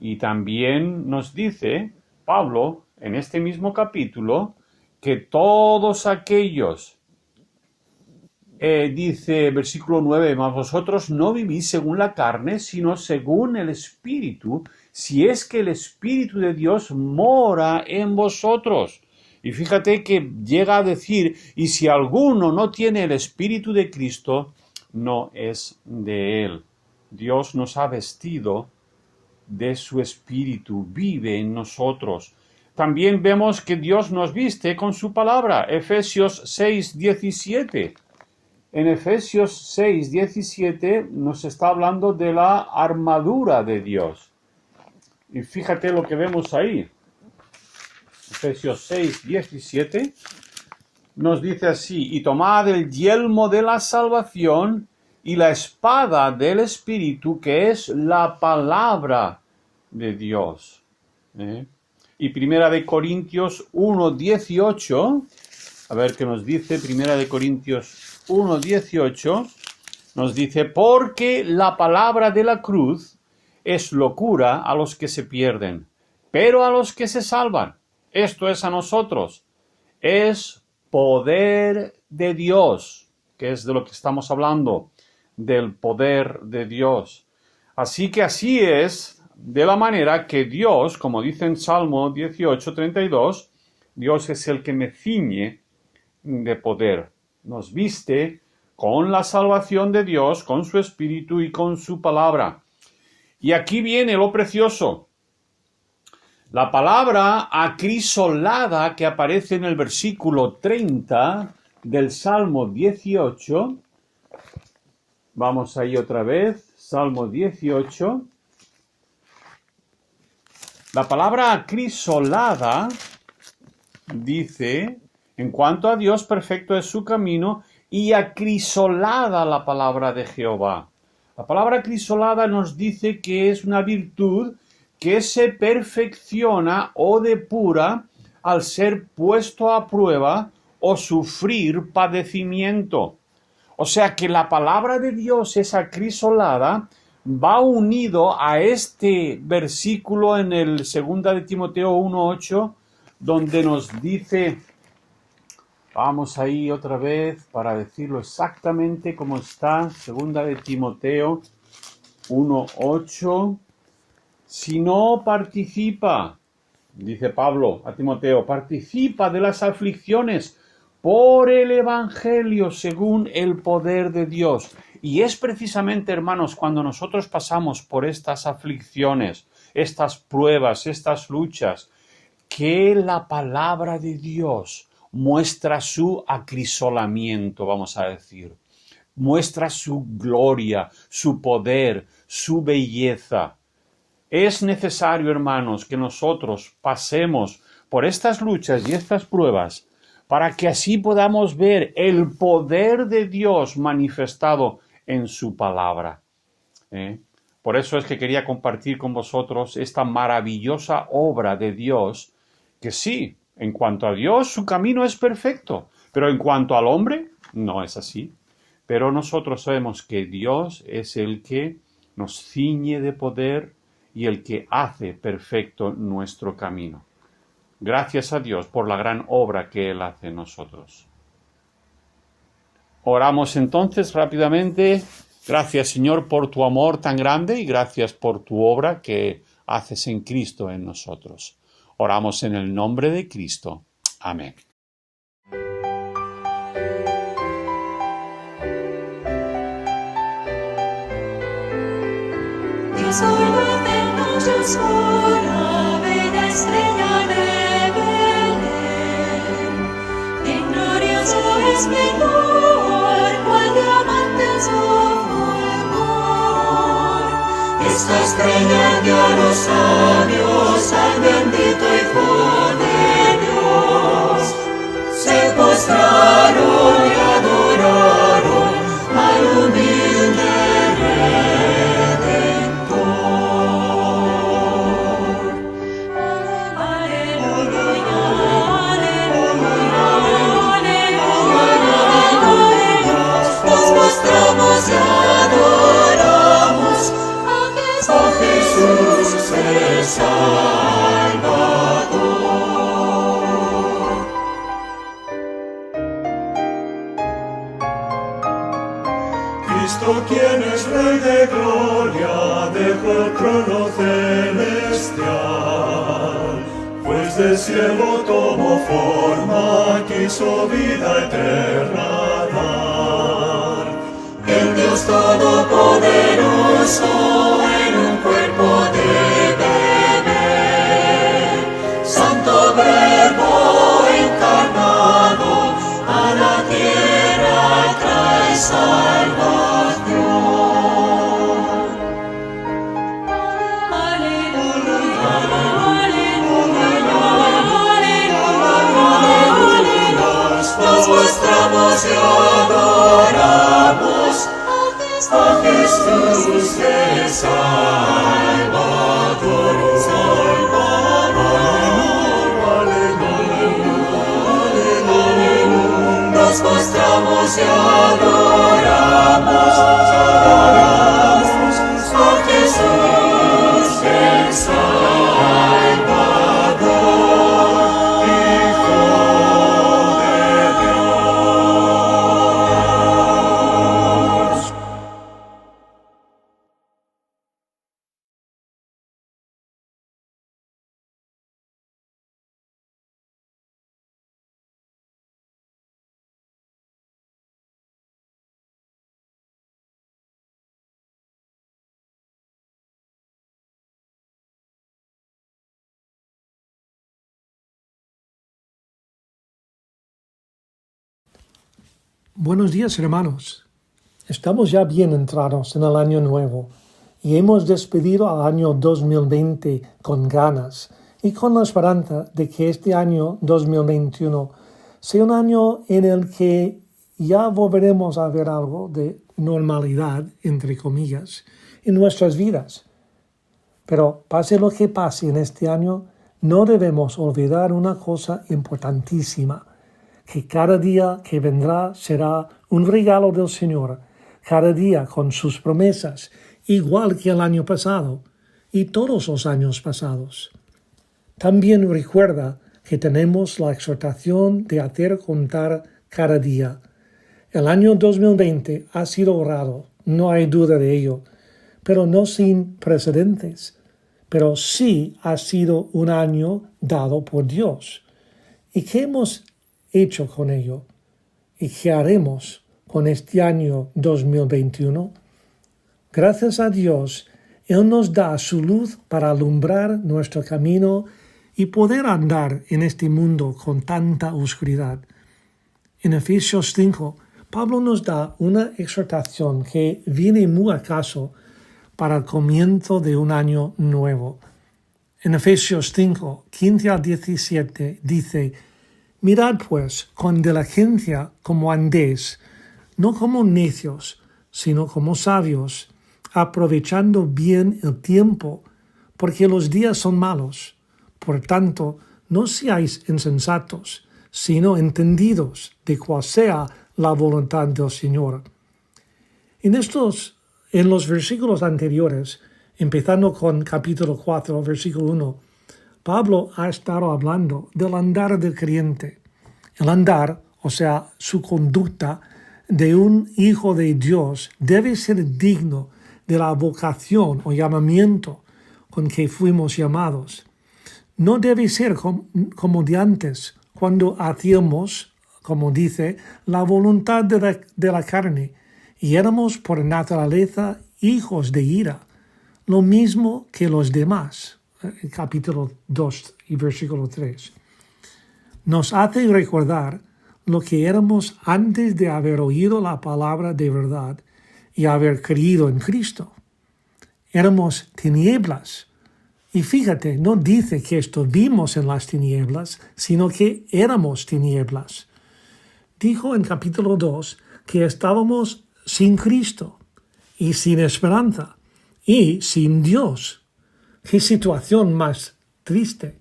Y también nos dice Pablo en este mismo capítulo que todos aquellos, dice versículo 9, mas vosotros no vivís según la carne, sino según el Espíritu, si es que el Espíritu de Dios mora en vosotros. Y fíjate que llega a decir, y si alguno no tiene el Espíritu de Cristo, no es de él. Dios nos ha vestido de su Espíritu, vive en nosotros. También vemos que Dios nos viste con su palabra. Efesios 6:17. En Efesios 6:17 nos está hablando de la armadura de Dios. Y fíjate lo que vemos ahí. Efesios 6:17 nos dice así: y tomad el yelmo de la salvación y la espada del Espíritu, que es la palabra de Dios. Y 1 Corintios 1:18, a ver qué nos dice 1 Corintios 1:18, nos dice: porque la palabra de la cruz es locura a los que se pierden, pero a los que se salvan, esto es a nosotros, es poder de Dios, que es de lo que estamos hablando, del poder de Dios. Así que así es de la manera que Dios, como dice en Salmo 18:32, Dios es el que me ciñe de poder. Nos viste con la salvación de Dios, con su Espíritu y con su palabra. Y aquí viene lo precioso. La palabra acrisolada que aparece en el versículo 30 del Salmo 18. Vamos ahí otra vez, Salmo 18. La palabra acrisolada dice: en cuanto a Dios, perfecto es su camino, y acrisolada la palabra de Jehová. La palabra acrisolada nos dice que es una virtud que se perfecciona o depura al ser puesto a prueba o sufrir padecimiento. O sea que la palabra de Dios, esa acrisolada, va unido a este versículo en el 2 de Timoteo 1:8, donde nos dice, vamos ahí otra vez para decirlo exactamente como está, 2 de Timoteo 1:8, si no participa, dice Pablo a Timoteo, participa de las aflicciones por el Evangelio según el poder de Dios. Y es precisamente, hermanos, cuando nosotros pasamos por estas aflicciones, estas pruebas, estas luchas, que la palabra de Dios muestra su acrisolamiento, vamos a decir. Muestra su gloria, su poder, su belleza. Es necesario, hermanos, que nosotros pasemos por estas luchas y estas pruebas para que así podamos ver el poder de Dios manifestado en su palabra. Por eso es que quería compartir con vosotros esta maravillosa obra de Dios, que sí, en cuanto a Dios, su camino es perfecto, pero en cuanto al hombre, no es así. Pero nosotros sabemos que Dios es el que nos ciñe de poder y el que hace perfecto nuestro camino. Gracias a Dios por la gran obra que Él hace en nosotros. Oramos entonces rápidamente. Gracias, Señor, por tu amor tan grande y gracias por tu obra que haces en Cristo en nosotros. Oramos en el nombre de Cristo. Amén. Yo soy luz en noche oscura, bella estrella de Belén. En glorioso esplendor, cual diamante en su fulgor. Esta estrella dio a los sabios al bendito Hijo de Dios. Se postraron y adoraron al humilde y adoramos a Jesús el Salvador. Cristo, quien es Rey de gloria, dejó el trono celestial, pues del cielo tomó forma, quiso vida eterna dar. El Dios Todopoderoso en un cuerpo de bebé, Santo Verbo encarnado, a la tierra trae salvación. Aleluya, aleluya, aleluya, nos mostramos y adoramos a Jesús el Salvador, aleluya, nos mostramos y adoramos a Jesús el Salvador, Hijo de Dios. Buenos días, hermanos. Estamos ya bien entrados en el año nuevo y hemos despedido al año 2020 con ganas y con la esperanza de que este año 2021 sea un año en el que ya volveremos a ver algo de normalidad, entre comillas, en nuestras vidas. Pero pase lo que pase en este año, no debemos olvidar una cosa importantísima, que cada día que vendrá será un regalo del Señor, cada día con sus promesas, igual que el año pasado y todos los años pasados. También recuerda que tenemos la exhortación de hacer contar cada día. El año 2020 ha sido raro, no hay duda de ello, pero no sin precedentes. Pero sí ha sido un año dado por Dios. ¿Y qué hemos hecho con ello? ¿Y qué haremos con este año 2021? Gracias a Dios, Él nos da su luz para alumbrar nuestro camino y poder andar en este mundo con tanta oscuridad. En Efesios 5, Pablo nos da una exhortación que viene muy a caso para el comienzo de un año nuevo. En Efesios 5, 15 al 17 dice: mirad pues con diligencia cómo andéis, no como necios, sino como sabios, aprovechando bien el tiempo, porque los días son malos. Por tanto, no seáis insensatos, sino entendidos de cuál sea la voluntad del Señor. En los versículos anteriores, empezando con capítulo 4, versículo 1, Pablo ha estado hablando del andar del creyente. El andar, o sea, su conducta, de un hijo de Dios debe ser digno de la vocación o llamamiento con que fuimos llamados. No debe ser como de antes, cuando hacíamos, como dice, la voluntad de la carne, y éramos por naturaleza hijos de ira, lo mismo que los demás. Capítulo 2 y versículo 3. Nos hace recordar lo que éramos antes de haber oído la palabra de verdad y haber creído en Cristo. Éramos tinieblas. Y fíjate, no dice que estuvimos en las tinieblas, sino que éramos tinieblas. Dijo en capítulo 2 que estábamos sin Cristo y sin esperanza y sin Dios. ¡Qué situación más triste!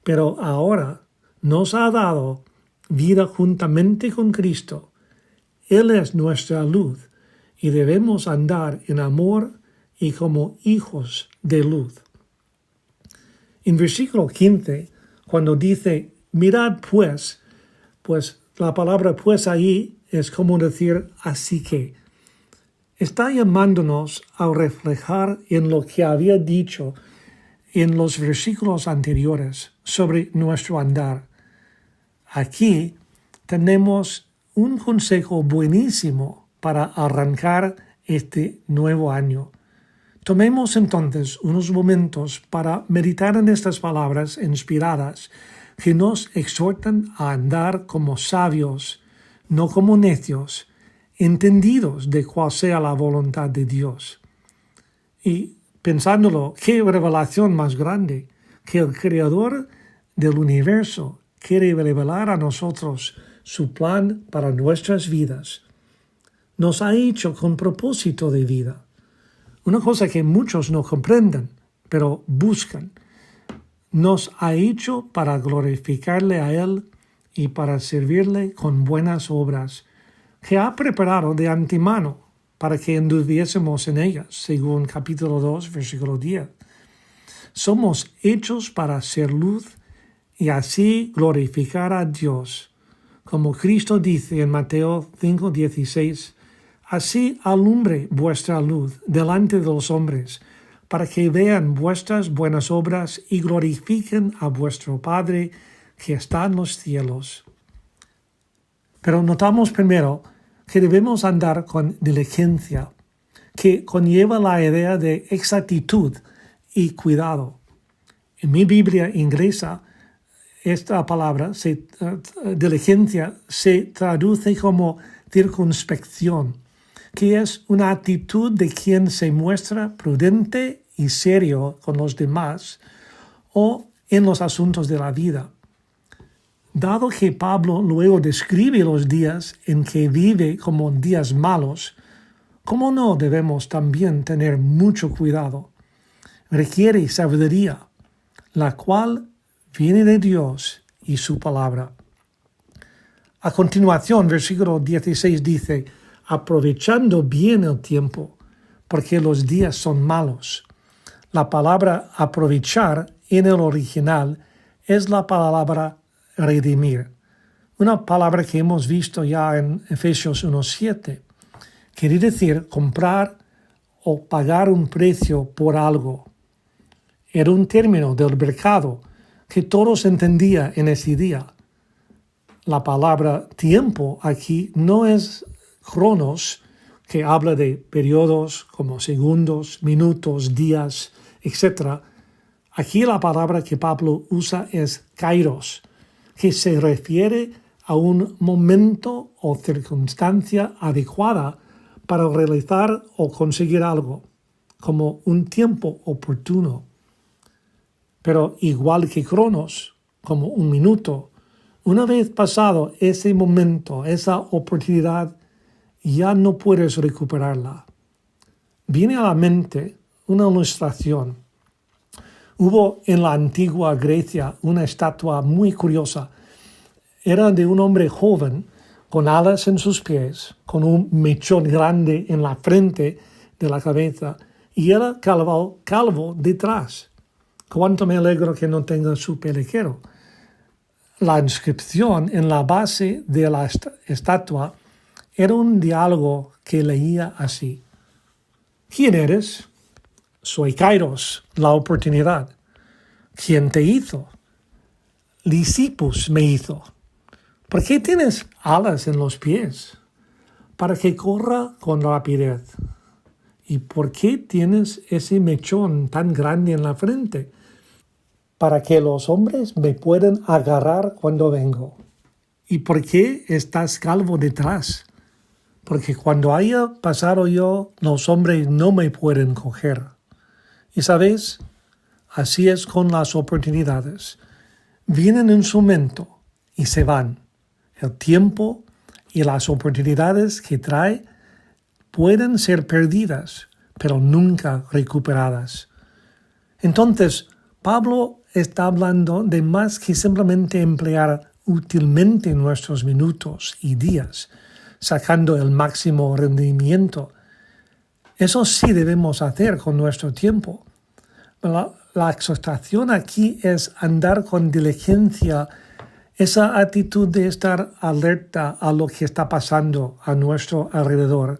Pero ahora nos ha dado vida juntamente con Cristo. Él es nuestra luz y debemos andar en amor y como hijos de luz. En versículo 15, cuando dice, mirad pues la palabra pues ahí es como decir así que. Está llamándonos a reflejar en lo que había dicho en los versículos anteriores sobre nuestro andar. Aquí tenemos un consejo buenísimo para arrancar este nuevo año. Tomemos entonces unos momentos para meditar en estas palabras inspiradas que nos exhortan a andar como sabios, no como necios, entendidos de cuál sea la voluntad de Dios. Y pensándolo, qué revelación más grande, que el Creador del universo quiere revelar a nosotros su plan para nuestras vidas. Nos ha hecho con propósito de vida. Una cosa que muchos no comprenden, pero buscan. Nos ha hecho para glorificarle a Él y para servirle con buenas obras, que ha preparado de antemano para que anduviésemos en ellas, según capítulo 2, versículo 10. Somos hechos para ser luz y así glorificar a Dios. Como Cristo dice en Mateo 5:16, así alumbre vuestra luz delante de los hombres, para que vean vuestras buenas obras y glorifiquen a vuestro Padre que está en los cielos. Pero notamos primero que debemos andar con diligencia, que conlleva la idea de exactitud y cuidado. En mi Biblia inglesa, esta palabra, diligencia, se traduce como circunspección, que es una actitud de quien se muestra prudente y serio con los demás o en los asuntos de la vida. Dado que Pablo luego describe los días en que vive como días malos, ¿cómo no debemos también tener mucho cuidado? Requiere sabiduría, la cual viene de Dios y su palabra. A continuación, versículo 16 dice, aprovechando bien el tiempo, porque los días son malos. La palabra aprovechar en el original es la palabra redimir, una palabra que hemos visto ya en Efesios 1:7. Quiere decir comprar o pagar un precio por algo. Era un término del mercado que todos entendían en ese día. La palabra tiempo aquí no es cronos, que habla de periodos como segundos, minutos, días, etc. Aquí la palabra que Pablo usa es kairos, que se refiere a un momento o circunstancia adecuada para realizar o conseguir algo, como un tiempo oportuno. Pero igual que cronos, como un minuto, una vez pasado ese momento, esa oportunidad, ya no puedes recuperarla. Viene a la mente una ilustración. Hubo en la antigua Grecia una estatua muy curiosa. Era de un hombre joven, con alas en sus pies, con un mechón grande en la frente de la cabeza, y era calvo detrás. Cuánto me alegro que no tenga su peliquero. La inscripción en la base de la estatua Era un diálogo que leía así. ¿Quién eres? Soy Kairos, la oportunidad. ¿Quién te hizo? Lysippus me hizo. ¿Por qué tienes alas en los pies? Para que corra con rapidez. ¿Y por qué tienes ese mechón tan grande en la frente? Para que los hombres me puedan agarrar cuando vengo. ¿Y por qué estás calvo detrás? Porque cuando haya pasado yo, los hombres no me pueden coger. Y sabéis, así es con las oportunidades. Vienen en su momento y se van. El tiempo y las oportunidades que trae pueden ser perdidas, pero nunca recuperadas. Entonces, Pablo está hablando de más que simplemente emplear útilmente nuestros minutos y días, sacando el máximo rendimiento. Eso sí debemos hacer con nuestro tiempo. La exhortación aquí es andar con diligencia, esa actitud de estar alerta a lo que está pasando a nuestro alrededor,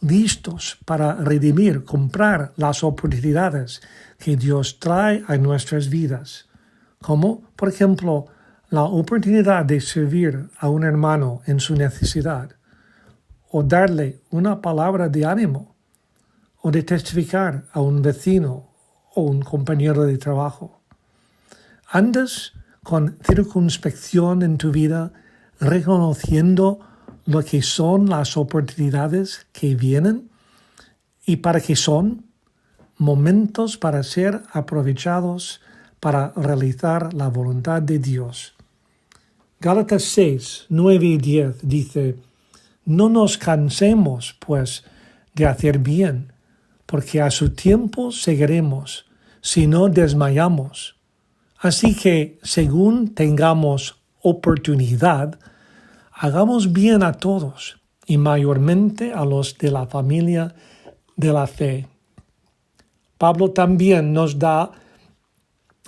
listos para redimir, comprar las oportunidades que Dios trae a nuestras vidas, como, por ejemplo, la oportunidad de servir a un hermano en su necesidad, o darle una palabra de ánimo, o de testificar a un vecino o un compañero de trabajo. ¿Andas con circunspección en tu vida, reconociendo lo que son las oportunidades que vienen y para qué son? Momentos para ser aprovechados para realizar la voluntad de Dios. Gálatas 6, 9 y 10 dice: no nos cansemos, pues, de hacer bien, porque a su tiempo seguiremos, si no desmayamos. Así que, según tengamos oportunidad, hagamos bien a todos, y mayormente a los de la familia de la fe. Pablo también nos da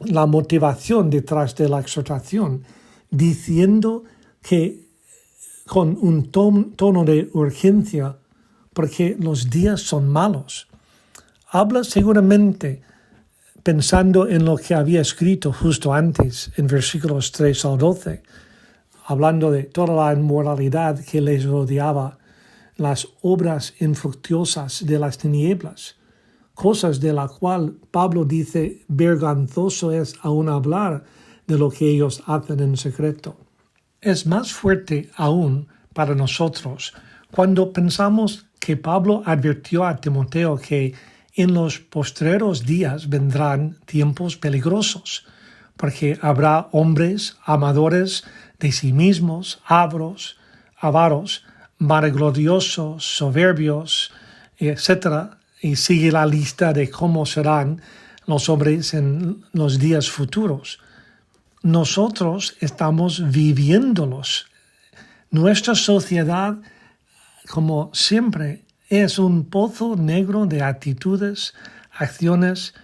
la motivación detrás de la exhortación, diciendo que con un tono de urgencia, porque los días son malos. Habla seguramente pensando en lo que había escrito justo antes, en versículos 3 al 12, hablando de toda la inmoralidad que les rodeaba, las obras infructuosas de las tinieblas, cosas de la cual Pablo dice vergonzoso es aún hablar de lo que ellos hacen en secreto. Es más fuerte aún para nosotros cuando pensamos que Pablo advirtió a Timoteo que en los postreros días vendrán tiempos peligrosos, porque habrá hombres amadores de sí mismos, avaros, vanagloriosos, soberbios, etc. Y sigue la lista de cómo serán los hombres en los días futuros. Nosotros estamos viviéndolos. Nuestra sociedad, como siempre, es un pozo negro de actitudes, acciones,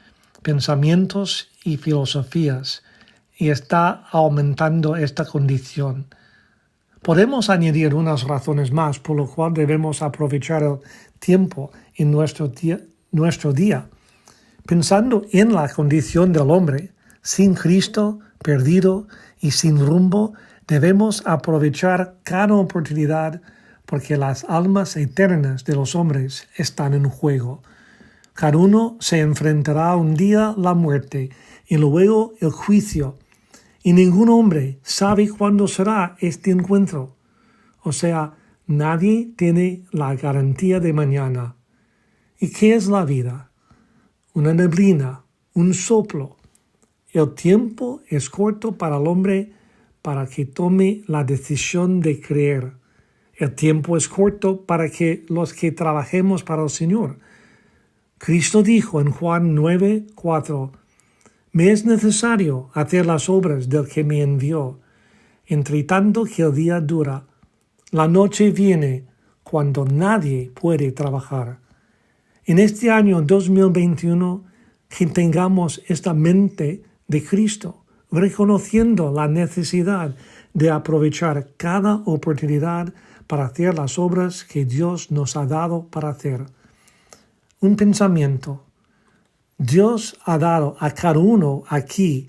pensamientos y filosofías, y está aumentando esta condición. Podemos añadir unas razones más por lo cual debemos aprovechar el tiempo en nuestro día, pensando en la condición del hombre, sin Cristo, perdido y sin rumbo. Debemos aprovechar cada oportunidad porque las almas eternas de los hombres están en juego. Cada uno se enfrentará un día la muerte y luego el juicio, y ningún hombre sabe cuándo será este encuentro. O sea, nadie tiene la garantía de mañana. ¿Y qué es la vida? Una neblina, un soplo. El tiempo es corto para el hombre para que tome la decisión de creer. El tiempo es corto para que los que trabajemos para el Señor. Cristo dijo en Juan 9:4, me es necesario hacer las obras del que me envió, entre tanto que el día dura. La noche viene cuando nadie puede trabajar. En este año 2021, que tengamos esta mente de Cristo, reconociendo la necesidad de aprovechar cada oportunidad para hacer las obras que Dios nos ha dado para hacer. Un pensamiento. Dios ha dado a cada uno aquí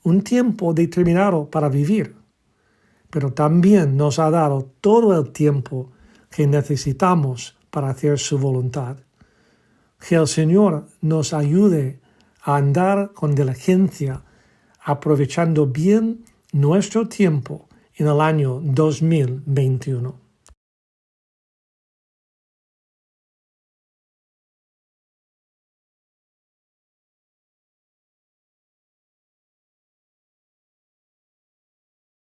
un tiempo determinado para vivir, pero también nos ha dado todo el tiempo que necesitamos para hacer su voluntad. Que el Señor nos ayude a andar con diligencia, aprovechando bien nuestro tiempo en el año 2021.